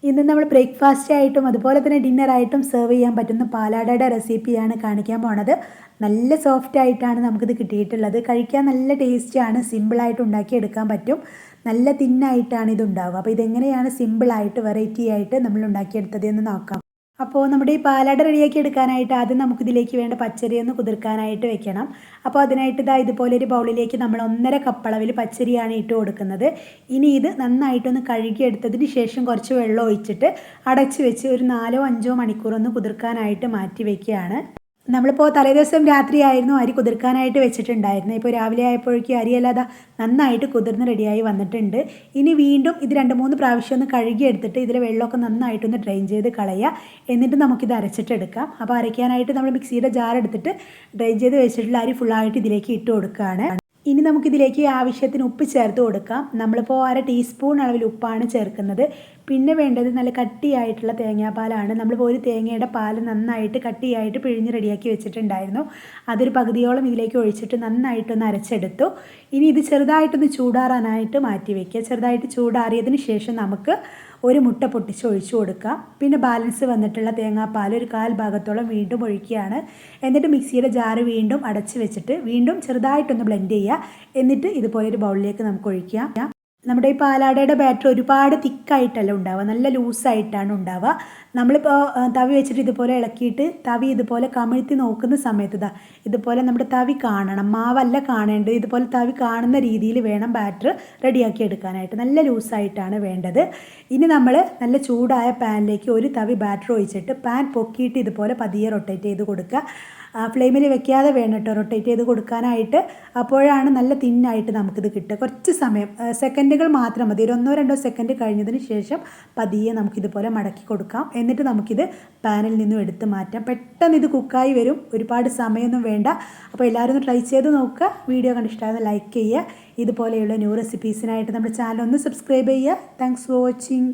ഇന്ന് നമ്മൾ ബ്രേക്ക്ഫാസ്റ്റ് ആയിട്ടും അതുപോലെ തന്നെ ഡിന്നറായിട്ടും സെർവ് ചെയ്യാൻ പറ്റുന്ന പാലാടയുടെ റെസിപ്പിയാണ് കാണിക്കാൻ പോണത്. നല്ല സോഫ്റ്റ് ആയിട്ടാണ് നമുക്കിത് കിട്ടിയിട്ടുള്ളത്. കഴിക്കാൻ നല്ല ടേസ്റ്റിയാണ്, സിമ്പിളായിട്ട് ഉണ്ടാക്കിയെടുക്കാൻ പറ്റും. നല്ല തിന്നായിട്ടാണ് ഇത് ഉണ്ടാവുക. അപ്പോൾ ഇതെങ്ങനെയാണ് സിമ്പിളായിട്ട് വെറൈറ്റി ആയിട്ട് നമ്മൾ ഉണ്ടാക്കിയെടുത്തത് എന്ന് നോക്കാം. അപ്പോൾ നമ്മുടെ ഈ പാലാട റെഡിയാക്കി എടുക്കാനായിട്ട് ആദ്യം നമുക്കിതിലേക്ക് വേണ്ട പച്ചരി ഒന്ന് കുതിർക്കാനായിട്ട് വെക്കണം. അപ്പോൾ അതിനായിട്ട് ഇതുപോലെ ഒരു ബൗളിലേക്ക് നമ്മൾ 1.5 കപ്പ് അളവിൽ പച്ചരിയാണ് ഇട്ട് കൊടുക്കുന്നത്. ഇനി ഇത് നന്നായിട്ടൊന്ന് കഴുകിയെടുത്തതിന് ശേഷം കുറച്ച് വെള്ളം ഒഴിച്ചിട്ട് അടച്ച് വെച്ച് ഒരു 4-5 മണിക്കൂർ ഒന്ന് കുതിർക്കാനായിട്ട് മാറ്റി വയ്ക്കുകയാണ്. നമ്മളിപ്പോൾ തലേദിവസം രാത്രിയായിരുന്നു അരി കുതിർക്കാനായിട്ട് വെച്ചിട്ടുണ്ടായിരുന്നു. ഇപ്പോൾ രാവിലെ ആയപ്പോഴേക്കും അരിയല്ലാതെ നന്നായിട്ട് കുതിർന്ന് റെഡിയായി വന്നിട്ടുണ്ട്. ഇനി വീണ്ടും ഇത് 2-3 പ്രാവശ്യം ഒന്ന് കഴുകിയെടുത്തിട്ട് ഇതിലെ വെള്ളമൊക്കെ നന്നായിട്ടൊന്ന് ഡ്രെയിൻ ചെയ്ത് കളയുക. എന്നിട്ട് നമുക്കിത് അരച്ചിട്ടെടുക്കാം. അപ്പോൾ അരയ്ക്കാനായിട്ട് നമ്മൾ മിക്സിയുടെ ജാർ എടുത്തിട്ട് ഡ്രെയിൻ ചെയ്ത് വെച്ചിട്ടുള്ള അരി ഫുള്ളായിട്ട് ഇതിലേക്ക് ഇട്ട് കൊടുക്കുകയാണ്. ഇനി നമുക്കിതിലേക്ക് ആവശ്യത്തിന് ഉപ്പ് ചേർത്ത് കൊടുക്കാം. നമ്മളിപ്പോൾ 1/2 ടീസ്പൂൺ അളവിൽ ഉപ്പാണ് ചേർക്കുന്നത്. പിന്നെ വേണ്ടത് നല്ല കട്ടിയായിട്ടുള്ള തേങ്ങാപ്പാലാണ്. നമ്മളിപ്പോൾ ഒരു തേങ്ങയുടെ പാൽ നന്നായിട്ട് കട്ടിയായിട്ട് പിഴിഞ്ഞ് റെഡിയാക്കി വെച്ചിട്ടുണ്ടായിരുന്നു. അതൊരു പകുതിയോളം ഇതിലേക്ക് ഒഴിച്ചിട്ട് നന്നായിട്ടൊന്ന് അരച്ചെടുത്തു. ഇനി ഇത് ചെറുതായിട്ടൊന്ന് ചൂടാറാനായിട്ട് മാറ്റി വയ്ക്കുക. ചെറുതായിട്ട് ചൂടാറിയതിന് ശേഷം നമുക്ക് ഒരു മുട്ട പൊട്ടിച്ച് ഒഴിച്ചു കൊടുക്കാം. പിന്നെ ബാലൻസ് വന്നിട്ടുള്ള തേങ്ങാപ്പാൽ ഒരു 1/4 ഭാഗത്തോളം വീണ്ടും ഒഴിക്കുകയാണ്. എന്നിട്ട് മിക്സിയുടെ ജാറ് വീണ്ടും അടച്ച് വെച്ചിട്ട് വീണ്ടും ചെറുതായിട്ടൊന്ന് ബ്ലെൻഡ് ചെയ്യുക. എന്നിട്ട് ഇതുപോലെ ഒരു ബൗളിലേക്ക് നമുക്ക് ഒഴിക്കാം. നമ്മുടെ ഈ പാലാടയുടെ ബാറ്റർ ഒരുപാട് തിക്കായിട്ടല്ല ഉണ്ടാവുക, നല്ല ലൂസായിട്ടാണ് ഉണ്ടാവുക. നമ്മളിപ്പോൾ തവി വെച്ചിട്ട് ഇതുപോലെ ഇളക്കിയിട്ട് തവി ഇതുപോലെ കമിഴ്ത്തി നോക്കുന്ന സമയത്ത് ഇതുപോലെ നമ്മുടെ തവി കാണണം, മാവല്ല കാണേണ്ടത്. ഇതുപോലെ തവി കാണുന്ന രീതിയിൽ വേണം ബാറ്റർ റെഡിയാക്കി എടുക്കാനായിട്ട്. നല്ല ലൂസായിട്ടാണ് വേണ്ടത്. ഇനി നമ്മൾ നല്ല ചൂടായ പാനിലേക്ക് ഒരു തവി ബാറ്റർ ഒഴിച്ചിട്ട് പാൻ പൊക്കിയിട്ട് ഇതുപോലെ പതിയെ റൊട്ടേറ്റ് ചെയ്ത് കൊടുക്കുക. ഫ്ലെയിമിൽ വെക്കാതെ വേണം കേട്ടോ റൊട്ടേറ്റ് ചെയ്ത് കൊടുക്കാനായിട്ട്. അപ്പോഴാണ് നല്ല തിന്നായിട്ട് നമുക്കിത് കിട്ടുക. കുറച്ച് സമയം, സെക്കൻഡുകൾ മാത്രം മതി. ഒരു 1-2 സെക്കൻഡ് കഴിഞ്ഞതിന് ശേഷം പതിയെ നമുക്കിതുപോലെ മടക്കി കൊടുക്കാം. എന്നിട്ട് നമുക്കിത് പാനിൽ നിന്നും എടുത്ത് മാറ്റാം. പെട്ടെന്ന് ഇത് കുക്കായി വരും, ഒരുപാട് സമയമൊന്നും വേണ്ട. അപ്പോൾ എല്ലാവരും ഒന്ന് ട്രൈ ചെയ്ത് നോക്കുക. വീഡിയോ കണ്ടിഷ്ടമാകുന്ന ലൈക്ക് ചെയ്യുക. ഇതുപോലെയുള്ള ന്യൂ റെസിപ്പീസിനായിട്ട് നമ്മുടെ ചാനൽ ഒന്ന് സബ്സ്ക്രൈബ് ചെയ്യുക. Thanks for watching.